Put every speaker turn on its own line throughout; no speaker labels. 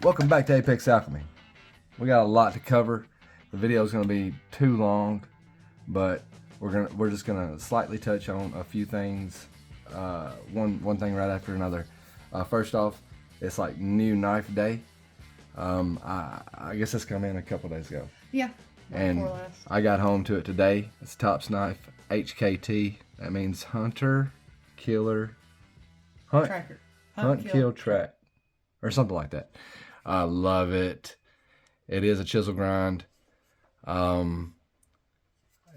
Welcome back to Apex Alchemy. We got a lot to cover. The video is going to be too long, but we're just going to slightly touch on a few things, one thing right after another. First off, it's like new knife day. I guess this came in a couple days ago.
Yeah.
And I got home to it today. It's Topps knife, HKT. That means Hunter Killer
Tracker.
Hunt Kill Track, or something like that. I love it. It is a chisel grind.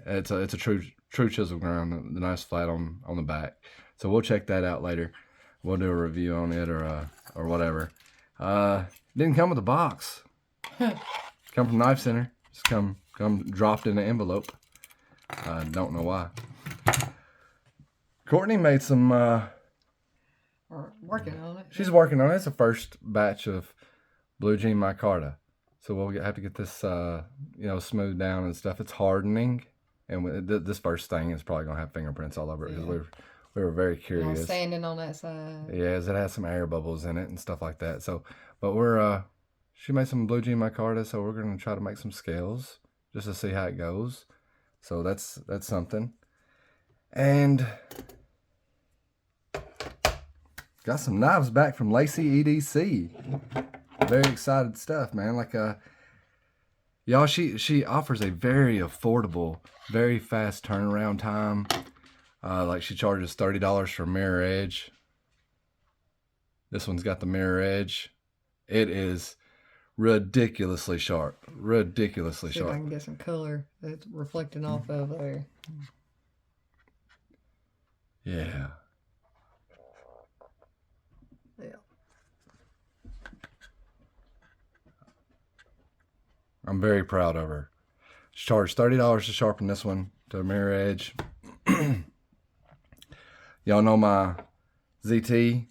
It's a true chisel grind. The nice flat on the back. So we'll check that out later. We'll do a review on it or whatever. Didn't come with a box. Come from Knife Center. Just come dropped in an envelope. Don't know why. Courtney made some.
Working on it.
She's working on it. It's the first batch of Blue Jean Micarta. So we'll have to get this, smoothed down and stuff. It's hardening, and this first thing is probably gonna have fingerprints all over it because we were very curious.
Sanding on that side.
Yeah, it has some air bubbles in it and stuff like that. So, but she made some Blue Jean Micarta, so we're gonna try to make some scales just to see how it goes. So that's something, and got some knives back from Lacey EDC. Very excited stuff, man. Like y'all, she offers a very affordable, very fast turnaround time. Like she charges $30 for mirror edge. This one's got the mirror edge. It is ridiculously sharp. Ridiculously sharp.
See if I can get some color that's reflecting off of there.
Yeah.
Yeah.
I'm very proud of her. She charged $30 to sharpen this one to a mirror edge. Y'all know my ZT,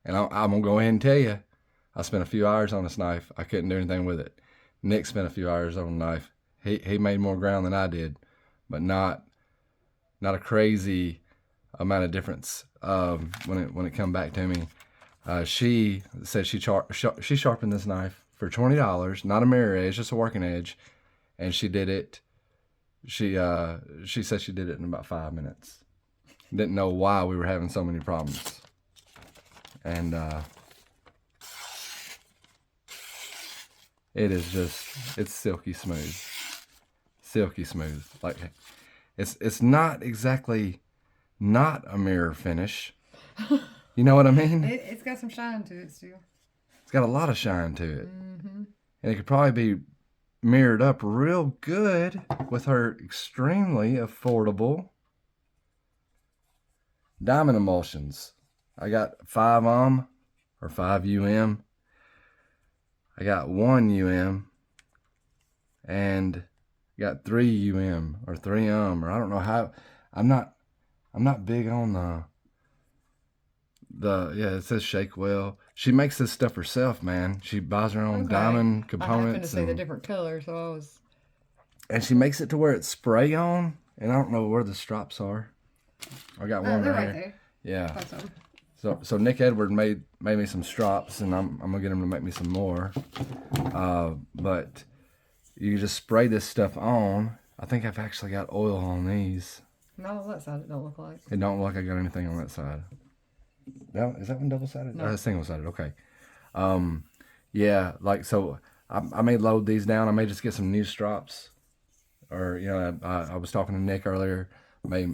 and I'm gonna go ahead and tell you, I spent a few hours on this knife. I couldn't do anything with it. Nick spent a few hours on the knife. He made more ground than I did, but not a crazy amount of difference when it come back to me. She said she sharpened this knife for $20, not a mirror edge, just a working edge, and she did it. She said she did it in about 5 minutes. Didn't know why we were having so many problems, and it is it's silky smooth, Like it's not exactly not a mirror finish. You know what I mean?
It's got some shine to it still.
It's got a lot of shine to it.
Mm-hmm.
And it could probably be mirrored up real good with her extremely affordable diamond emulsions. I got 5 or 5 I got 1 and got 3 or 3 or I don't know how. I'm not big on it says shake well. She makes this stuff herself, man. She buys her own diamond components.
I happened to see the different colors, so I was.
And she makes it to where it's spray on, and I don't know where the strops are. I got one
they're
right
right
here.
there.
Yeah. So Nick Edward made me some strops, and I'm gonna get him to make me some more. But you just spray this stuff on. I think I've actually got oil on these.
No, that side it don't look like.
It don't look like I got anything on that side. Is that one double-sided?
No.
Single-sided. Okay. Yeah. Like so, I may load these down. I may just get some new strops, or I was talking to Nick earlier. May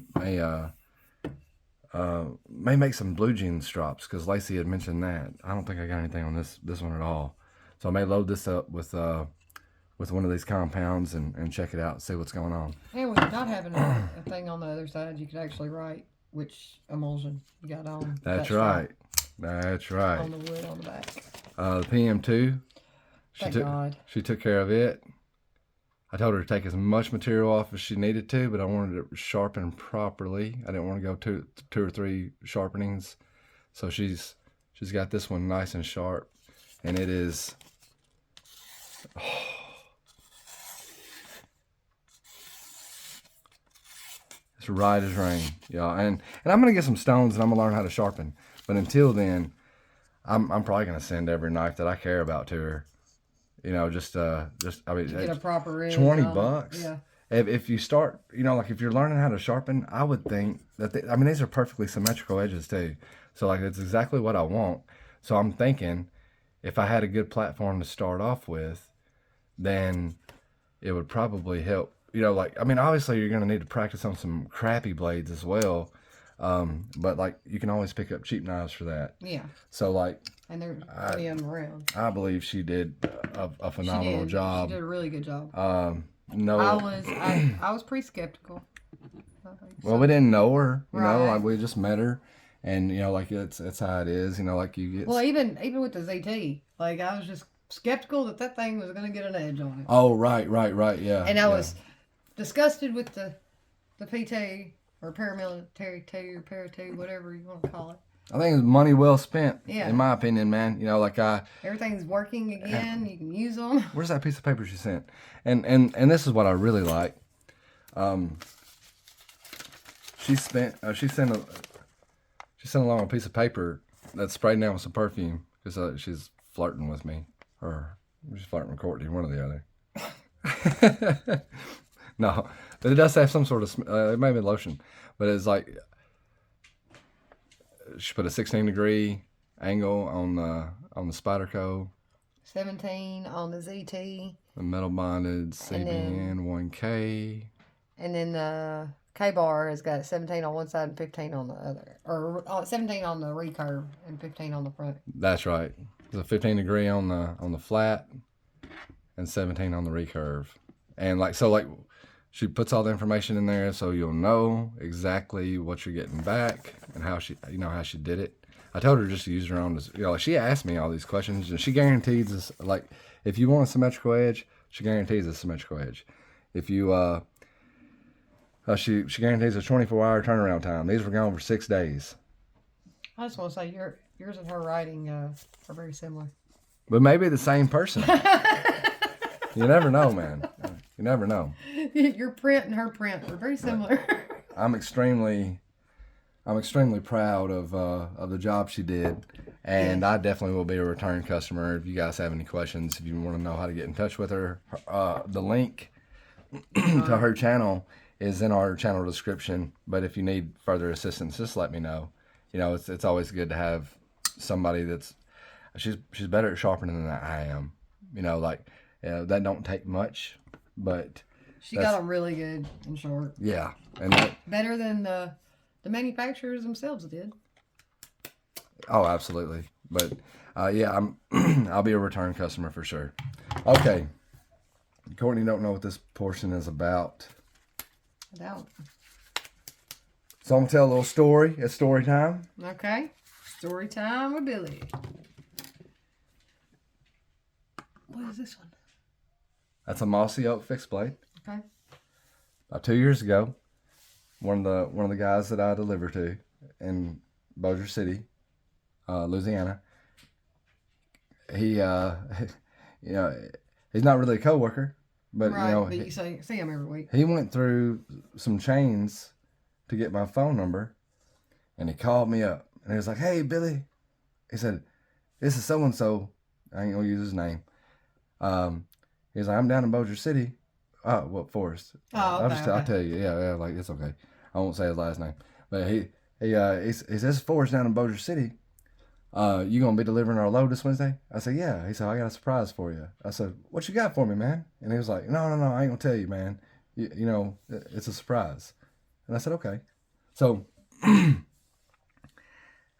make some Blue Jean strops because Lacey had mentioned that. I don't think I got anything on this one at all. So I may load this up with one of these compounds and check it out, see what's going on.
And with not having a thing on the other side, you could actually write which emulsion you got on.
That's right. That's right.
On the wood on the back.
The PM2. She took care of it. I told her to take as much material off as she needed to, but I wanted it sharpened properly. I didn't want to go two or three sharpenings. So she's got this one nice and sharp, and it is. It's right as rain, y'all. And I'm gonna get some stones and I'm gonna learn how to sharpen. But until then, I'm probably gonna send every knife that I care about to her. You know, just I mean,
Get a proper edge.
$20.
Yeah.
If you start, you know, like if you're learning how to sharpen, I would think that I mean, these are perfectly symmetrical edges too. So like it's exactly what I want. So I'm thinking if I had a good platform to start off with, then it would probably help. You know, like, I mean, obviously you're going to need to practice on some crappy blades as well. But like you can always pick up cheap knives for that.
Yeah.
So like,
and there's plenty of them around.
I believe she did a phenomenal job.
She did a really good job.
No,
I was pretty skeptical.
Well, we didn't know her, you know, like we just met her, and you know, like it's how it is, you know, like you get.
Well, even with the ZT, like I was just skeptical that thing was going to get an edge on it.
Oh, right, yeah.
And I was disgusted with the PT or paramilitary 2 or para 2, whatever you want to call it.
I think it's money well spent, in my opinion, man. You know, like
everything's working again. You can use them.
Where's that piece of paper she sent? And this is what I really like. She sent along a piece of paper that's sprayed down with some perfume because she's flirting with me, or she's flirting with Courtney, one or the other. No, but it does have some sort of it may be lotion, but it's like she put a 16-degree angle on the Spyderco.
17 on the ZT.
The metal bonded CBN 1K. And
then the K-bar has got 17 on one side and 15 on the other. Or 17 on the recurve and 15 on the front.
That's right. There's a 15-degree on the flat and 17 on the recurve. And like she puts all the information in there so you'll know exactly what you're getting back and how she did it. I told her just to use her own, you know, like she asked me all these questions and she guarantees this, like if you want a symmetrical edge, she guarantees a symmetrical edge. If you she guarantees a 24-hour turnaround time. These were gone for 6 days.
I just want to say yours and her writing are very similar.
But maybe the same person. You never know, man. You never know.
Your print and her print are very similar.
I'm extremely proud of the job she did, and I definitely will be a return customer. If you guys have any questions, if you want to know how to get in touch with her, the link to her channel is in our channel description. But if you need further assistance, just let me know. You know, it's always good to have somebody she's better at sharpening than I am. You know, like that don't take much, but
she got them really good and short.
Yeah, and
better than the manufacturers themselves did.
Oh, absolutely. But yeah, I'll be a return customer for sure. Okay, Courtney don't know what this portion is about.
I don't.
So I'm gonna tell a little story. It's story time.
Okay, story time with Billy. What is this one?
That's a mossy oak fixed blade.
Okay.
About 2 years ago, one of the guys that I deliver to in Bossier City, Louisiana, he you know, he's not really a coworker, but
right,
you know,
but you see him every week.
He went through some chains to get my phone number, and he called me up and he was like, "Hey, Billy," he said, "This is so and so. I ain't gonna use his name." He's like, "I'm down in Bossier City." Oh, what Forrest?
Oh, okay,
I'll tell you. Yeah, like it's okay. I won't say his last name, but he says Forrest down in Bossier City. You gonna be delivering our load this Wednesday? I said, yeah. He said, I got a surprise for you. I said, what you got for me, man? And he was like, no, I ain't gonna tell you, man. You know, it's a surprise. And I said, okay. So I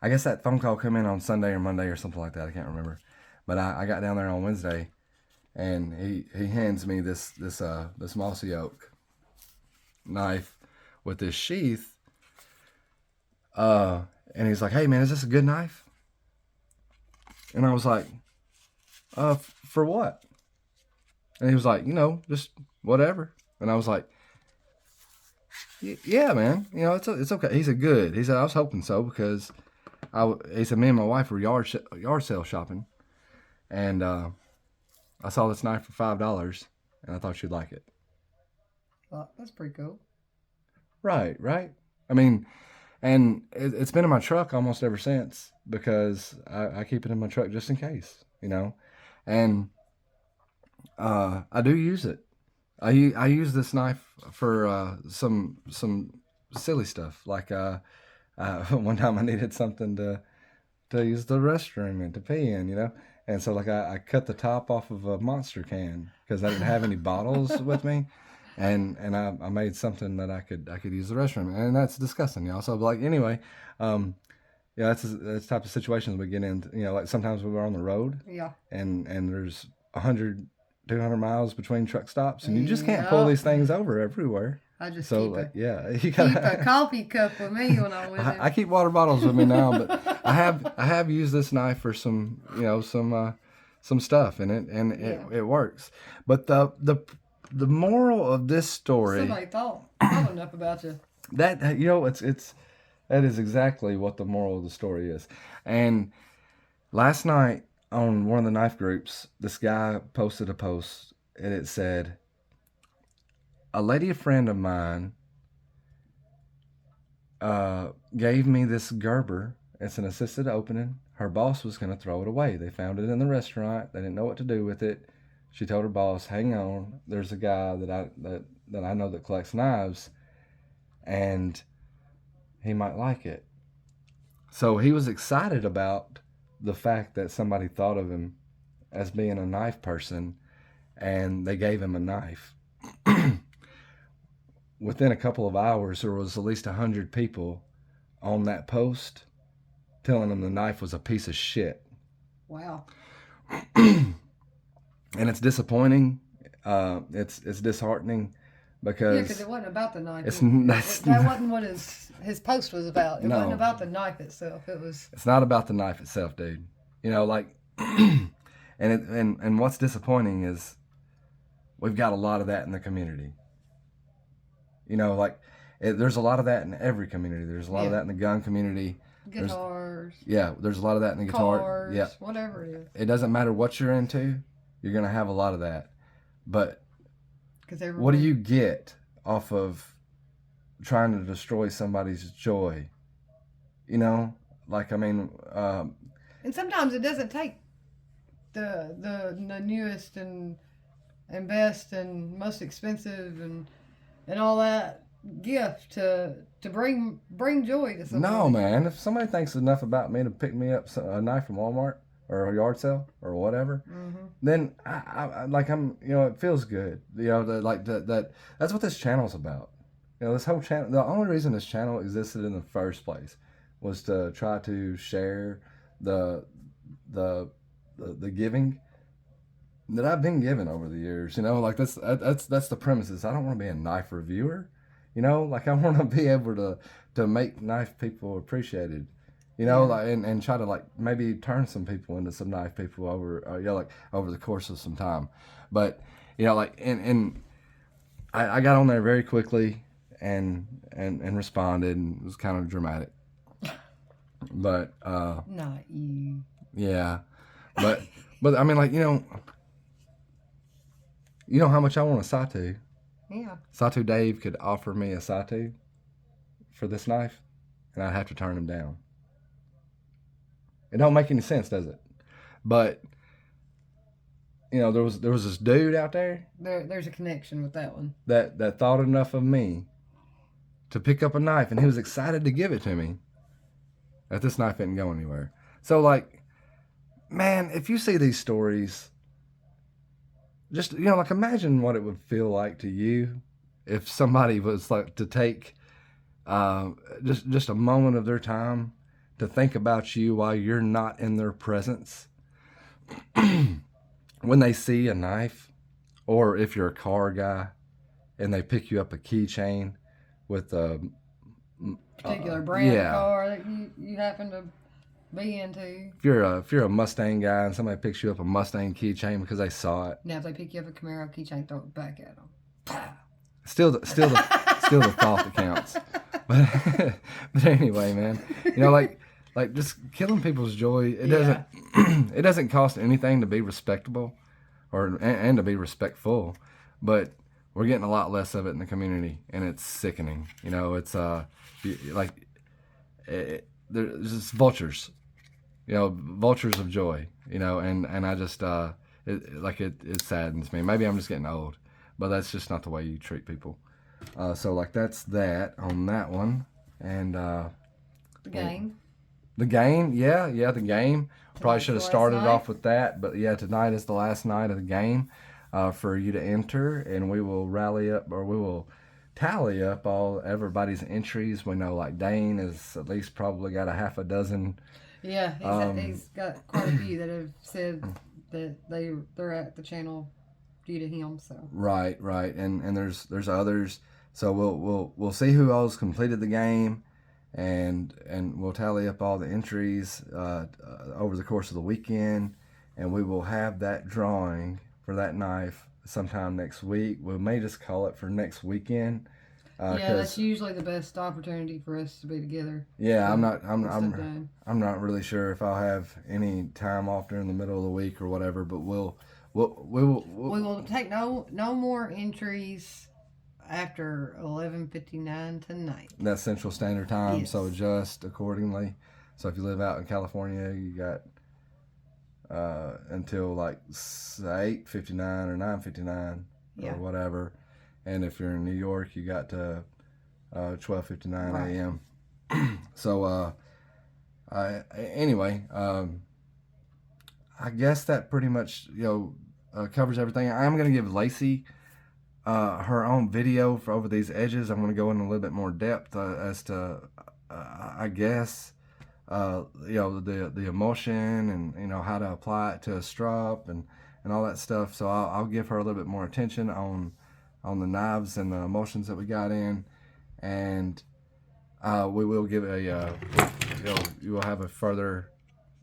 guess that phone call came in on Sunday or Monday or something like that. I can't remember. But I got down there on Wednesday, and he hands me this mossy oak knife with this sheath. And he's like, hey, man, is this a good knife? And I was like, for what? And he was like, you know, just whatever. And I was like, yeah, man, you know, it's okay. He said, good. He said, I was hoping so because he said, me and my wife were yard sale shopping. And I saw this knife for $5 and I thought you'd like it.
Well, that's pretty cool.
Right. I mean, And it's been in my truck almost ever since because I keep it in my truck just in case, And I do use it. I use this knife for some silly stuff. Like one time I needed something to use the restroom and to pee in. And so like I cut the top off of a Monster can because I didn't have any bottles with me. And I made something that I could use the restroom, and that's disgusting, So like anyway, that's the type of situations we get in. Like sometimes we were on the road, and there's 100, 200 miles between truck stops, and you just can't pull these things over everywhere.
I just
you
keep a coffee cup with me when I'm with him.
I keep water bottles with me now, but I have used this knife for some some stuff in it, and it works. But the moral of this story.
Somebody thought enough about you.
That that is exactly what the moral of the story is. And last night on one of the knife groups, this guy posted a post, and it said, "A lady friend of mine gave me this Gerber. It's an assisted opening. Her boss was going to throw it away. They found it in the restaurant. They didn't know what to do with it. She told her boss, hang on, there's a guy that I know that collects knives, and he might like it." So he was excited about the fact that somebody thought of him as being a knife person, and they gave him a knife. Within a couple of hours, there was at least 100 people on that post telling him the knife was a piece of shit.
Wow.
And it's disappointing. It's disheartening because
it wasn't about the knife.
That
wasn't what his post was about. It wasn't about the knife itself.
It's not about the knife itself, dude. And what's disappointing is we've got a lot of that in the community. There's a lot of that in every community. There's a lot of that in the gun community.
Guitars.
There's a lot of that in the guitar.
Cars, whatever it is.
It doesn't matter what you're into. You're going to have a lot of that. But what do you get off of trying to destroy somebody's joy? And
sometimes it doesn't take the newest and best and most expensive and all that gift to bring joy to somebody.
No, man. If somebody thinks enough about me to pick me up a knife from Walmart or a yard sale or whatever, then I'm it feels good. That's what this channel's about. This whole channel. The only reason this channel existed in the first place was to try to share the giving that I've been given over the years. That's the premises. I don't want to be a knife reviewer. I want to be able to make knife people appreciated. And try to maybe turn some people into some knife people over over the course of some time. But and I got on there very quickly and responded, and it was kind of dramatic. But
not you.
Yeah. But I mean, you know how much I want a Satu?
Yeah.
Satu Dave could offer me a Satu for this knife, and I'd have to turn him down. It don't make any sense, does it? But there was this dude out there.
There's a connection with that one.
That thought enough of me to pick up a knife, and he was excited to give it to me. That this knife didn't go anywhere. So man, if you see these stories, just imagine what it would feel like to you if somebody was to take just a moment of their time to think about you while you're not in their presence. When they see a knife, or if you're a car guy and they pick you up a keychain with a
particular brand of car that you happen to be into.
If you're a Mustang guy and somebody picks you up a Mustang keychain because they saw it.
Now if they pick you up a Camaro keychain, throw it back at them.
Still the thought that counts. But anyway, man, just killing people's joy. It doesn't cost anything to be respectable, and to be respectful, but we're getting a lot less of it in the community, and it's sickening. It's there's just vultures, vultures of joy, and I just it saddens me. Maybe I'm just getting old, but that's just not the way you treat people. So like that's that on that one, and
The game.
the game, yeah, the game. Probably should have started
night.
off with that, but yeah, tonight is the last night of the game for you to enter, and we will we will tally up everybody's entries. We know like Dane is at least probably got a half a dozen.
Yeah, he's got quite a few that have said that they're at the channel due to him. So
Right, and there's others. So we'll see who all's completed the game, and we'll tally up all the entries over the course of the weekend, and we will have that drawing for that knife sometime next week. We may just call it for next weekend.
Yeah, that's usually the best opportunity for us to be together.
Yeah,
So,
I'm not really sure if I'll have any time off during the middle of the week or whatever, but we
will take no more entries after 11:59 tonight.
That's Central Standard Time,
Yes.
so adjust accordingly. So if you live out in California, you got until like 8:59 or 9:59
Yeah.
or whatever. And if you're in New York, you got to 12:59
Right.
a.m. So anyway, I guess that pretty much covers everything. I'm gonna give Lacey her own video for over these edges. I'm gonna go in a little bit more depth as to I guess the emulsion and how to apply it to a strap and all that stuff. So I'll give her a little bit more attention on the knives and the emulsions that we got in, and we will give you will have a further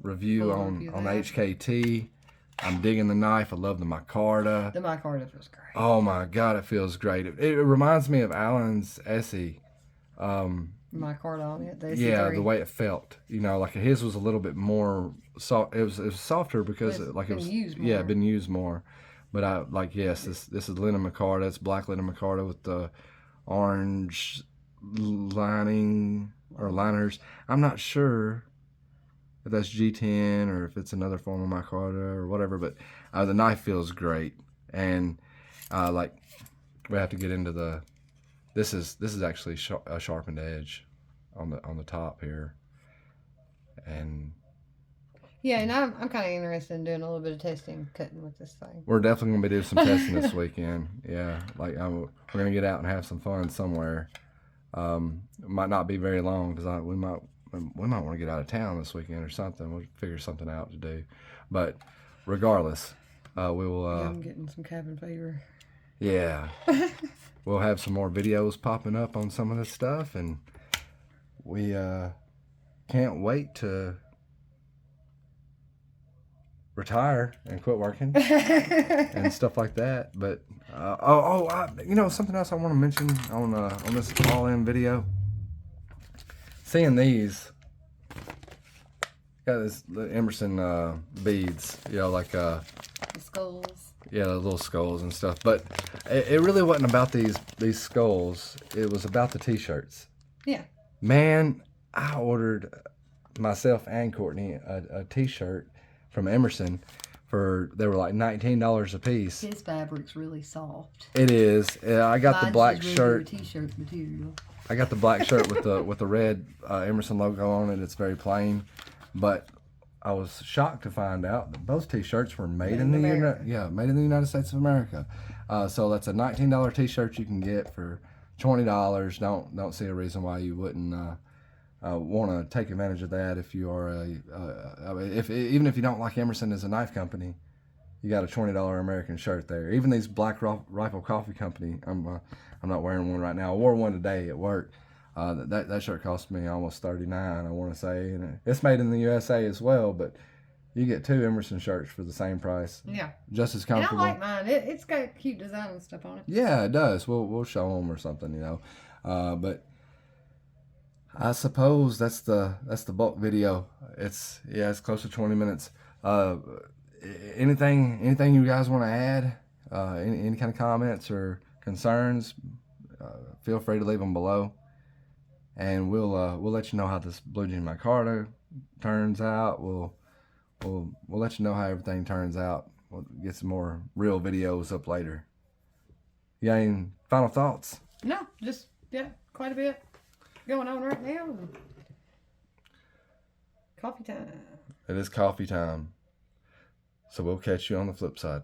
review on HKT. I'm digging the knife. I love the Micarta.
The Micarta feels great.
Oh my God, it feels great. It reminds me of Alan's Essie.
Micarta on it. The
Yeah,
SC3.
the way it felt. Like his was a little bit more soft. It was softer because
It's
it was
used more.
yeah, been used more. But yes, this is linen Micarta. It's black linen Micarta with the orange lining or liners. I'm not sure if that's G10 or if it's another form of Micarta or whatever, but the knife feels great. And we have to get into this is actually a sharpened edge on the top here. And
yeah, and I'm kind of interested in doing a little bit of testing, cutting with this thing.
we're definitely gonna be doing some testing this weekend. Yeah, we're gonna get out and have some fun somewhere. It might not be very long because we might want to get out of town this weekend or something. We'll figure something out to do. But regardless, we will.
I'm getting some cabin fever.
Yeah, we'll have some more videos popping up on some of this stuff, and we can't wait to retire and quit working and stuff like that. But something else I want to mention on this all-in video. Seeing these, got this Emerson beads,
The skulls.
yeah, the little skulls and stuff. But it really wasn't about these skulls. It was about the t-shirts.
Yeah.
Man, I ordered myself and Courtney a t-shirt from Emerson they were like $19 a piece.
His fabric's really soft.
It is. I got the black shirt.
T-shirt material.
I got the black shirt with the red Emerson logo on it. It's very plain, but I was shocked to find out that both t-shirts were made in the United States of America. So that's a $19 t-shirt you can get for $20. Don't see a reason why you wouldn't want to take advantage of that if you are even if you don't like Emerson as a knife company. You got a $20 American shirt there. Even these Black Rifle Coffee Company, I'm not wearing one right now. I wore one today at work. That shirt cost me almost $39, I want to say, and it's made in the USA as well. But you get 2 Emerson shirts for the same price.
Yeah,
just as
and I
comfortable.
like mine. It's got cute design and stuff on it.
Yeah, it does. We'll show them or something, But I suppose that's the bulk video. It's close to 20 minutes. Anything you guys want to add? Any kind of comments or concerns? Feel free to leave them below. and we'll let you know how this blue jean micarta turns out. We'll let you know how everything turns out. We'll get some more real videos up later. You got any final thoughts?
No, just quite a bit going on right now. Coffee time.
It is coffee time. So we'll catch you on the flip side.